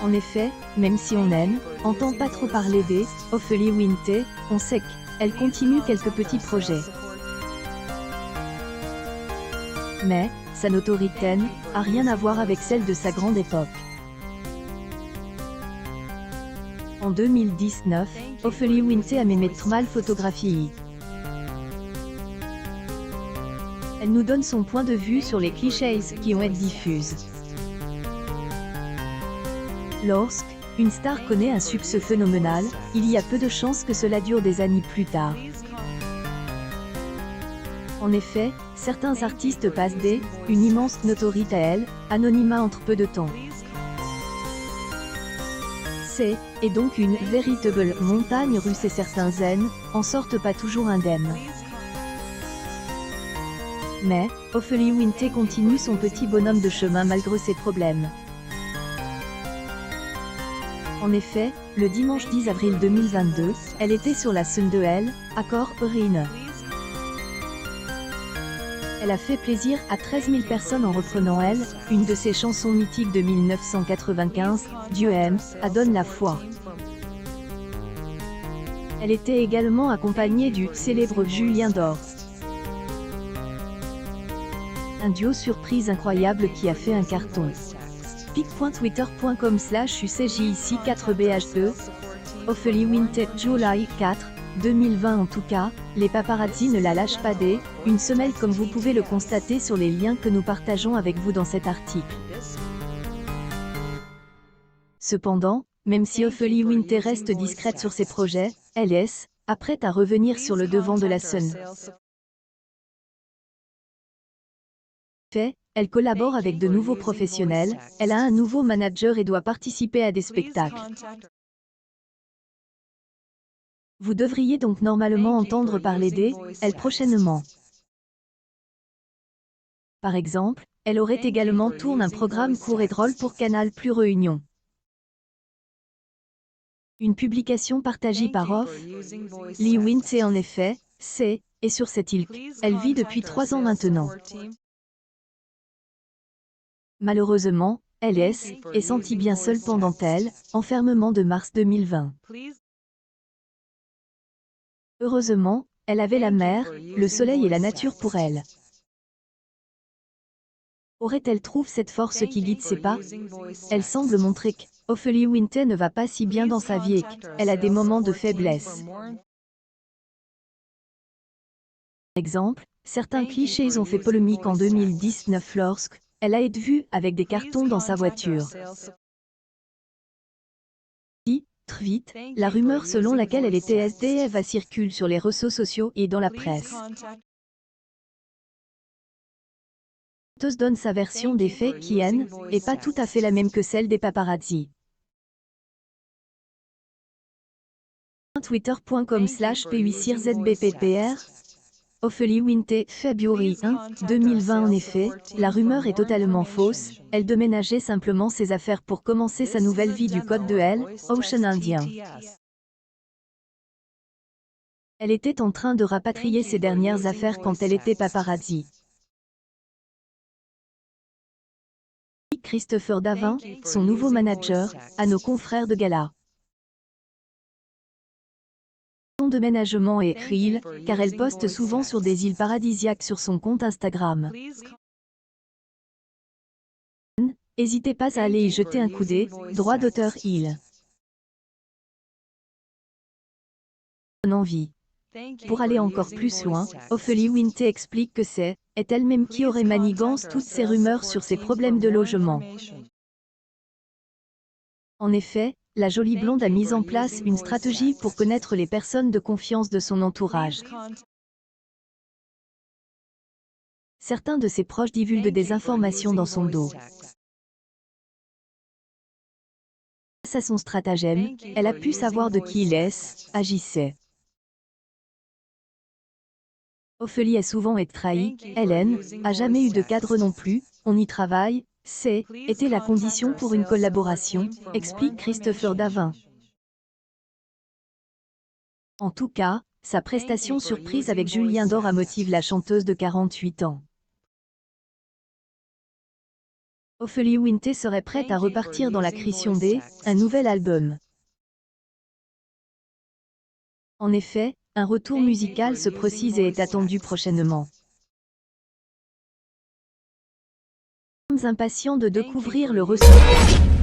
En effet, même si on entend pas trop parler Ophélie Winter, on sait qu'elle continue quelques petits projets. Mais, sa notoriété a rien à voir avec celle de sa grande époque. En 2019, Ophélie Winter a mettre mal photographie. Elle nous donne son point de vue sur les clichés qui ont été diffusés. Lorsque une star connaît un succès phénoménal, il y a peu de chances que cela dure des années plus tard. En effet, certains artistes passent une immense notoriété anonymat entre peu de temps. Et donc une véritable montagne russe et certains en sortent pas toujours indemnes. Mais, Ophélie Winter continue son petit bonhomme de chemin malgré ses problèmes. En effet, le dimanche 10 avril 2022, elle était sur la scène de Accord Urine. Elle a fait plaisir à 13 000 personnes en reprenant une de ses chansons mythiques de 1995, Dieu aime, donne la foi. Elle était également accompagnée du célèbre Julien Doré. Un duo surprise incroyable qui a fait un carton. pic.twitter.com/ucjic4bh2 Ophélie Winter, July 4, 2020. En tout cas, les paparazzi ne la lâchent pas une semelle comme vous pouvez le constater sur les liens que nous partageons avec vous dans cet article. Cependant, même si Ophélie Winter reste discrète sur ses projets, elle est prête à revenir sur le devant de la scène. Elle collabore avec de nouveaux professionnels, elle a un nouveau manager et doit participer à des spectacles. Vous devriez donc normalement entendre parler d'elle prochainement. Par exemple, elle aurait également tourné un programme court et drôle pour Canal+ Réunion. Une publication partagée par Ophélie Winter en effet, et sur cette île, elle vit depuis 3 ans maintenant. Malheureusement, elle est sentie bien seule pendant enfermement de mars 2020. Heureusement, elle avait la mer, le soleil et la nature pour elle. Aurait-elle trouvé cette force qui guide ses pas? Elle semble montrer qu'Ophélie Winter ne va pas si bien dans sa vie et qu'elle a des moments de faiblesse. Par exemple, certains clichés ont fait polémique en 2019 lorsque elle a été vue avec des cartons dans sa voiture. Très vite, la rumeur selon laquelle elle était SDF circule sur les réseaux sociaux et dans la presse. La chanteuse donne sa version des faits qui n'est pas tout à fait la même que celle des paparazzi. Twitter.com/p8sirzbppr Ophélie Winter, February 1, 2020. En effet, la rumeur est totalement fausse, elle déménageait simplement ses affaires pour commencer sa nouvelle vie du côte de Ocean Indien. Elle était en train de rapatrier ses dernières affaires quand elle était paparazzi. Christopher Davin, son nouveau manager, à nos confrères de gala. Son déménagement est real, car elle poste souvent sur des îles paradisiaques sur son compte Instagram. N'hésitez pas à aller y jeter un coup d'œil, droit d'auteur île. Envie. Pour aller encore plus loin, Ophélie Winter explique que est elle-même qui aurait manigance toutes ces rumeurs sur ses problèmes de logement. En effet, la jolie blonde a mis en place une stratégie pour connaître les personnes de confiance de son entourage. Certains de ses proches divulguent des informations dans son dos. Grâce à son stratagème, elle a pu savoir de qui il agissait. Ophélie a souvent été trahie, Hélène a jamais eu de cadre non plus, on y travaille, était la condition pour une collaboration, explique Christopher Davin. En tout cas, sa prestation surprise avec Julien Doré motive la chanteuse de 48 ans. Ophélie Winter serait prête à repartir dans la création un nouvel album. En effet, un retour musical se précise et est attendu prochainement. Nous sommes impatients de découvrir le ressenti.